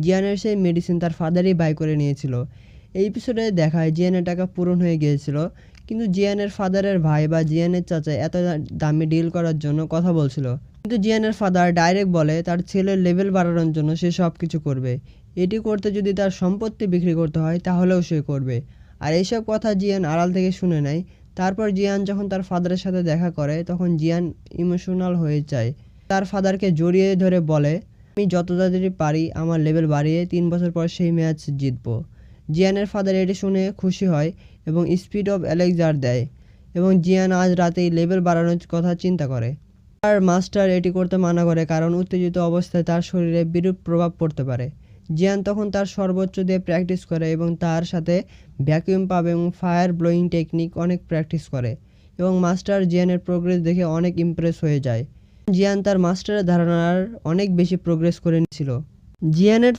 জিয়ানের সেই মেডিসিন তার ফাদারই বাই করে নিয়েছিল। এই এপিসোডে দেখায় জিয়ানের টাকা পূরণ হয়ে গিয়েছিল, কিন্তু জিয়ানের ফাদারের ভাই বা জিয়ানের চাচা এত দামি ডিল করার জন্য কথা বলছিল। কিন্তু জিয়ানের ফাদার ডাইরেক্ট বলে তার ছেলের লেভেল বাড়ানোর জন্য সে সব কিছু করবে। এটি করতে যদি তার সম্পত্তি বিক্রি করতে হয় তাহলেও সে করবে। আর এইসব কথা জিয়ান আড়াল থেকে শুনে নেয়। তারপর জিয়ান যখন তার ফাদারের সাথে দেখা করে তখন জিয়ান ইমোশনাল হয়ে যায়। তার ফাদারকে জড়িয়ে ধরে বলে, আমি যত তাড়াতাড়ি পারি আমার লেভেল বাড়িয়ে 3 বছর পর সেই ম্যাচ জিতবো। জিয়ানের ফাদার এটি শুনে খুশি হয় এবং স্পিড অফ এলেক্সার দেয় এবং জিয়ান আজ রাতেই লেভেল বাড়ানোর কথা চিন্তা করে। তার মাস্টার এটি করতে মানা করে কারণ উত্তেজিত অবস্থায় তার শরীরে বিরূপ প্রভাব পড়তে পারে। জিয়ান তখন তার সর্বোচ্চ দিয়ে প্র্যাকটিস করে এবং তার সাথে ভ্যাকুয়াম পাম্প এবং ফায়ার ব্লোয়িং টেকনিক অনেক প্র্যাকটিস করে এবং মাস্টার জিয়ানের প্রোগ্রেস দেখে অনেক ইমপ্রেস হয়ে যায়। জিয়ান তার মাস্টারের ধারণার অনেক বেশি প্রোগ্রেস করে নিয়েছিল। জিয়ানের